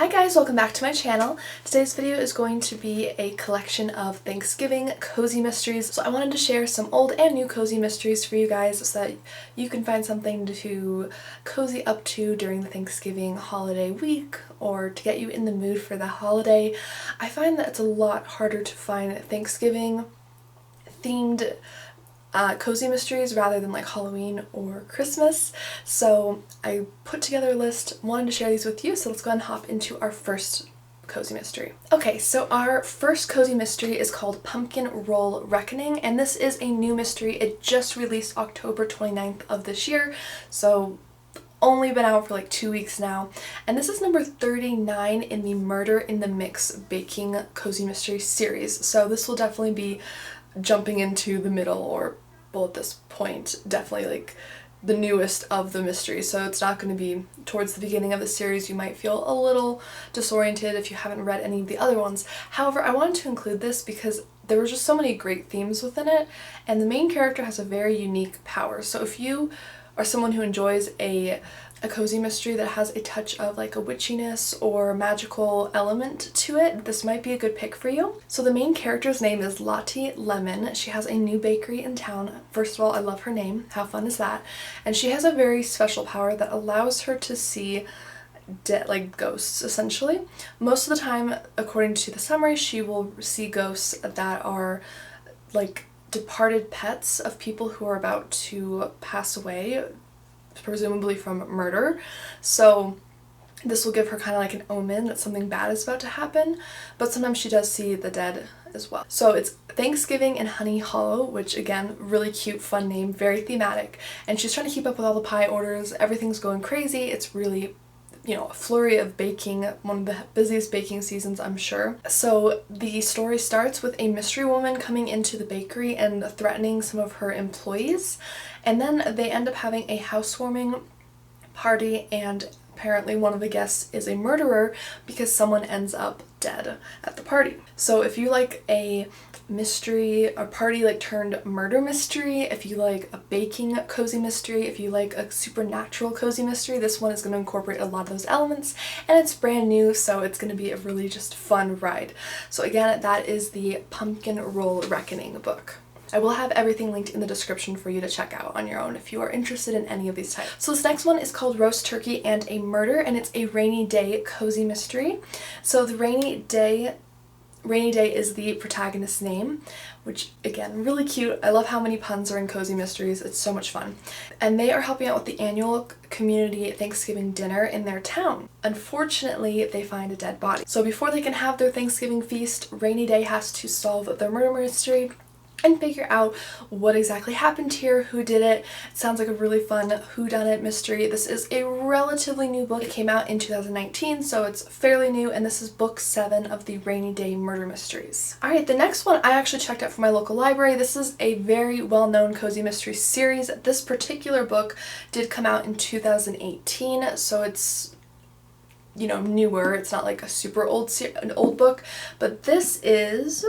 Hi guys, welcome back to my channel. Today's video is going to be a collection of Thanksgiving cozy mysteries. So I wanted to share some old and new cozy mysteries for you guys so that you can find something to cozy up to during the Thanksgiving holiday week or to get you in the mood for the holiday. I find that it's a lot harder to find Thanksgiving themed cozy mysteries rather than like Halloween or Christmas. So I put together a list, wanted to share these with you, so let's go ahead and hop into our first cozy mystery. Okay, so our first cozy mystery is called Pumpkin Roll Reckoning, and this is a new mystery. It just released October 29th of this year, so only been out for like 2 weeks now. And this is number 39 in the Murder in the Mix baking cozy mystery series. So this will definitely be jumping into the middle, or well, at this point definitely like the newest of the mysteries, so it's not going to be towards the beginning of the series. You might feel a little disoriented if you haven't read any of the other ones. However, I wanted to include this because there were just so many great themes within it, and the main character has a very unique power. So if you are someone who enjoys a cozy mystery that has a touch of like a witchiness or magical element to it, this might be a good pick for you. So the main character's name is Lottie Lemon. She has a new bakery in town. First of all, I love her name. How fun is that? And she has a very special power that allows her to see like ghosts, essentially. Most of the time, according to the summary, she will see ghosts that are like departed pets of people who are about to pass away, presumably from murder. So this will give her kind of like an omen that something bad is about to happen, but sometimes she does see the dead as well. So it's Thanksgiving in Honey Hollow, which again, really cute, fun name, very thematic, and she's trying to keep up with all the pie orders. Everything's going crazy. It's really, you know, a flurry of baking, one of the busiest baking seasons, I'm sure. So the story starts with a mystery woman coming into the bakery and threatening some of her employees, and then they end up having a housewarming party, and apparently one of the guests is a murderer because someone ends up dead at the party. So if you like a mystery, a party like turned murder mystery, if you like a baking cozy mystery, if you like a supernatural cozy mystery, this one is going to incorporate a lot of those elements, and it's brand new, so it's going to be a really just fun ride. So again, that is the Pumpkin Roll Reckoning book. I will have everything linked in the description for you to check out on your own if you are interested in any of these types. So this next one is called Roast Turkey and a Murder, and it's a Rainy Day cozy mystery. So the Rainy Day is the protagonist's name, which again, really cute. I love how many puns are in cozy mysteries. It's so much fun. And they are helping out with the annual community Thanksgiving dinner in their town. Unfortunately, they find a dead body. So before they can have their Thanksgiving feast, Rainy Day has to solve their murder mystery and figure out what exactly happened here, who did it. It sounds like a really fun whodunit mystery. This is a relatively new book. It came out in 2019, so it's fairly new, and this is book 7 of the Rainy Day murder mysteries. Alright, the next one I actually checked out from my local library. This is a very well-known cozy mystery series. This particular book did come out in 2018, so it's, you know, newer. It's not like a super an old book, but this is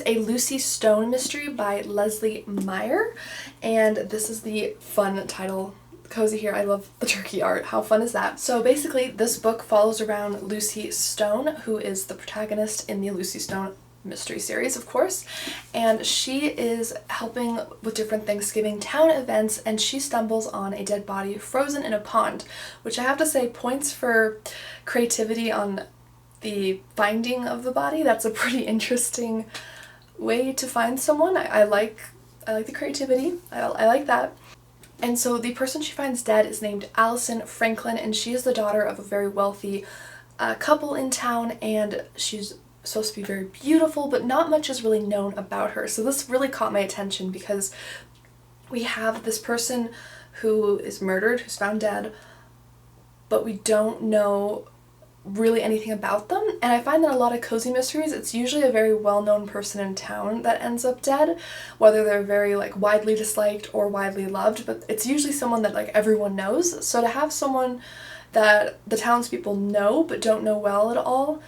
a Lucy Stone mystery by Leslie Meyer, and this is the fun title cozy here. I love the turkey art. How fun is that? So basically, this book follows around Lucy Stone, who is the protagonist in the Lucy Stone mystery series, of course, and she is helping with different Thanksgiving town events, and she stumbles on a dead body frozen in a pond, which I have to say points for creativity on the finding of the body. That's a pretty interesting way to find someone. I like the creativity. I like that. And so the person she finds dead is named Addison Franklin, and she is the daughter of a very wealthy couple in town, and she's supposed to be very beautiful, but not much is really known about her. So this really caught my attention because we have this person who is murdered, who's found dead, but we don't know really anything about them. And I find that a lot of cozy mysteries, it's usually a very well-known person in town that ends up dead, whether they're very like widely disliked or widely loved, but it's usually someone that like everyone knows. So to have someone that the townspeople know but don't know well at all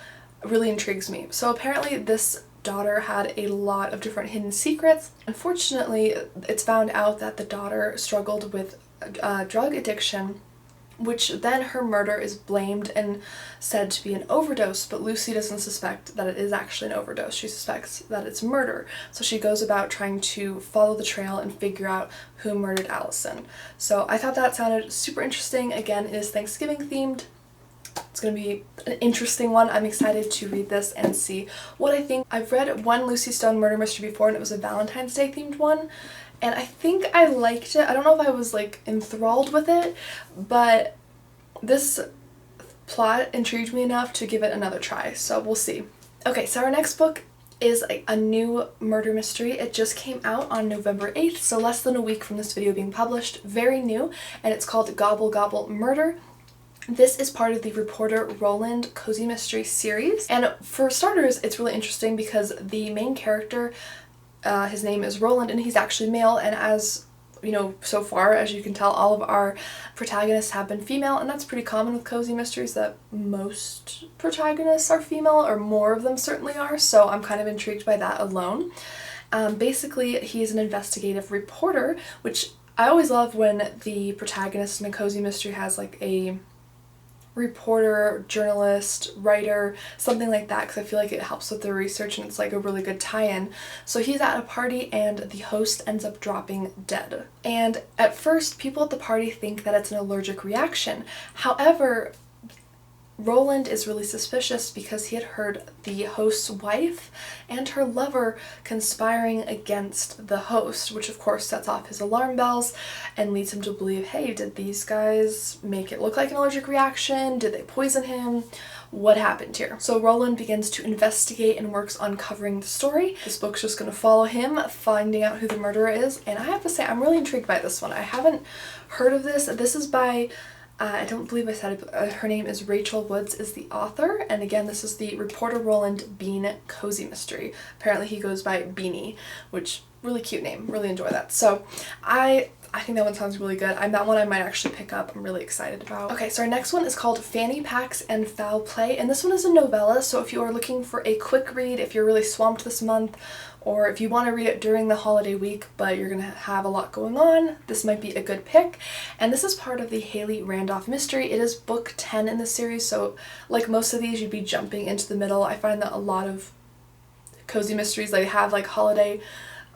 really intrigues me. So apparently this daughter had a lot of different hidden secrets. Unfortunately, it's found out that the daughter struggled with drug addiction which then her murder is blamed and said to be an overdose, but Lucy doesn't suspect that it is actually an overdose. She suspects that it's murder. So she goes about trying to follow the trail and figure out who murdered Addison. So I thought that sounded super interesting. Again, it is Thanksgiving themed. It's going to be an interesting one. I'm excited to read this and see what I think. I've read one Lucy Stone murder mystery before, and it was a Valentine's Day themed one. And I think I liked it. I don't know if I was like enthralled with it, but this plot intrigued me enough to give it another try, so we'll see. Okay, so our next book is a new murder mystery. It just came out on November 8th, so less than a week from this video being published. Very new, and it's called Gobble, Gobble Murder. This is part of the Reporter Roland Cozy Mystery series, and for starters, it's really interesting because the main character, his name is Roland, and he's actually male, and as you know, so far, as you can tell, all of our protagonists have been female, and that's pretty common with cozy mysteries, that most protagonists are female, or more of them certainly are, so I'm kind of intrigued by that alone. Basically, he's an investigative reporter, which I always love when the protagonist in a cozy mystery has like a reporter, journalist, writer, something like that, because I feel like it helps with the research and it's like a really good tie-in. So he's at a party and the host ends up dropping dead. And at first, people at the party think that it's an allergic reaction. However, Roland is really suspicious because he had heard the host's wife and her lover conspiring against the host, which of course sets off his alarm bells and leads him to believe, hey, did these guys make it look like an allergic reaction? Did they poison him? What happened here? So Roland begins to investigate and works on covering the story. This book's just going to follow him, finding out who the murderer is, and I have to say I'm really intrigued by this one. I haven't heard of this. This is by I don't believe I said it, but her name is Rachel Woods is the author, and again this is the Reporter Roland Bean Cozy Mystery. Apparently he goes by Beanie, which really cute name, really enjoy that. So I think that one sounds really good. That one I might actually pick up. I'm really excited about. Okay, so our next one is called Fanny Packs and Foul Play, and this one is a novella, so if you are looking for a quick read, if you're really swamped this month, or if you want to read it during the holiday week but you're going to have a lot going on, this might be a good pick. And this is part of the Haley Randolph mystery. It is book 10 in the series, so like most of these you'd be jumping into the middle. I find that a lot of cozy mysteries, they have like holiday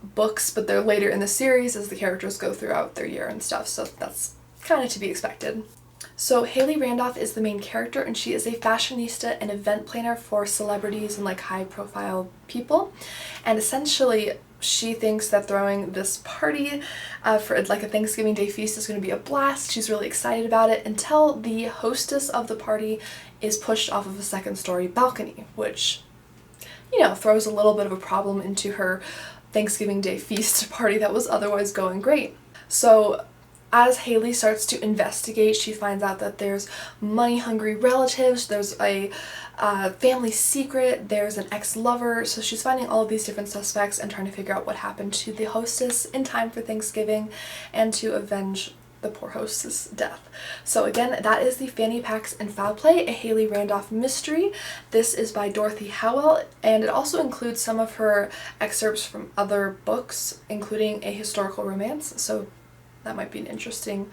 books, but they're later in the series as the characters go throughout their year and stuff, so that's kind of to be expected. So Haley Randolph is the main character, and she is a fashionista and event planner for celebrities and like high profile people, and essentially she thinks that throwing this party for like a Thanksgiving Day feast is going to be a blast. She's really excited about it until the hostess of the party is pushed off of a second-story balcony, which, you know, throws a little bit of a problem into her Thanksgiving Day feast party that was otherwise going great. So as Haley starts to investigate, she finds out that there's money-hungry relatives, there's a family secret, there's an ex-lover, so she's finding all of these different suspects and trying to figure out what happened to the hostess in time for Thanksgiving and to avenge the poor hostess' death. So again, that is the Fanny Packs and Foul Play, a Haley Randolph mystery. This is by Dorothy Howell, and it also includes some of her excerpts from other books, including a historical romance, so that might be an interesting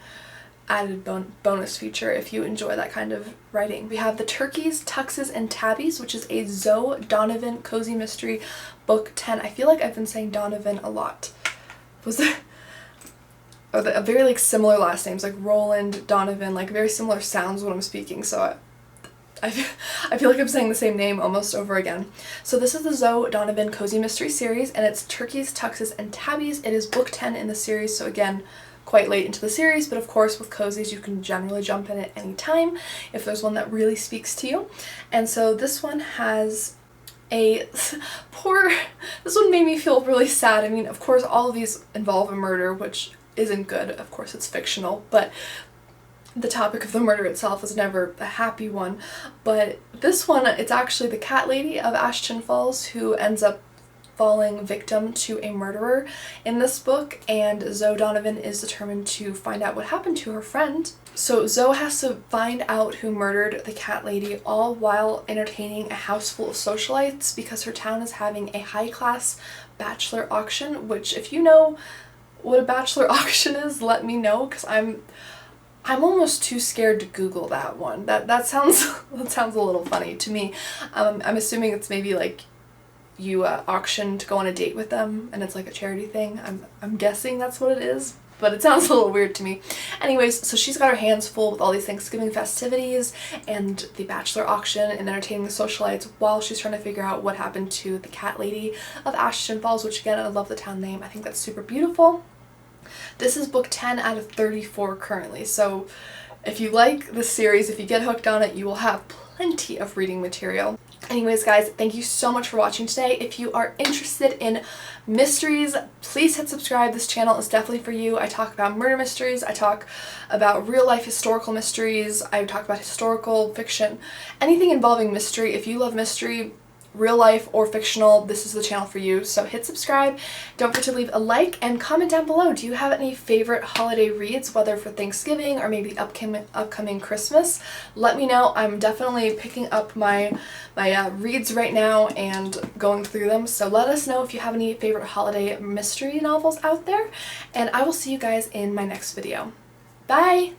added bonus feature if you enjoy that kind of writing. We have The Turkeys, Tuxes, and Tabbies, which is a Zoe Donovan cozy mystery, book 10. I feel like I've been saying Donovan a lot. Was it? Oh, a very like similar last names, like Roland, Donovan, like very similar sounds when I'm speaking, so I feel like I'm saying the same name almost over again. So this is the Zoe Donovan cozy mystery series, and it's Turkeys, Tuxes, and Tabbies. It is book 10 in the series, so again, quite late into the series, but of course with cozies you can generally jump in at any time if there's one that really speaks to you. And so this one has a this one made me feel really sad. I mean, of course all of these involve a murder, which isn't good. Of course it's fictional, but the topic of the murder itself is never a happy one. But this one, it's actually the cat lady of Ashton Falls who ends up falling victim to a murderer in this book, and Zoe Donovan is determined to find out what happened to her friend. So Zoe has to find out who murdered the cat lady, all while entertaining a house full of socialites, because her town is having a high-class bachelor auction, which if you know what a bachelor auction is, let me know, because I'm I'm almost too scared to Google that one. That sounds that sounds a little funny to me. I'm assuming it's maybe like you auction to go on a date with them and it's like a charity thing. I'm guessing that's what it is, but it sounds a little weird to me. Anyways, so she's got her hands full with all these Thanksgiving festivities and the bachelor auction and entertaining the socialites while she's trying to figure out what happened to the cat lady of Ashton Falls, which again, I love the town name. I think that's super beautiful. This is book 10 out of 34 currently, so if you like this series, if you get hooked on it, you will have plenty of reading material. Anyways, guys, thank you so much for watching today. If you are interested in mysteries, please hit subscribe. This channel is definitely for you. I talk about murder mysteries, I talk about real life historical mysteries, I talk about historical fiction, anything involving mystery. If you love mystery, real life or fictional, this is the channel for you. So hit subscribe, don't forget to leave a like, and comment down below. Do you have any favorite holiday reads, whether for Thanksgiving or maybe upcoming Christmas? Let me know. I'm definitely picking up my reads right now and going through them, so let us know if you have any favorite holiday mystery novels out there, and I will see you guys in my next video. Bye!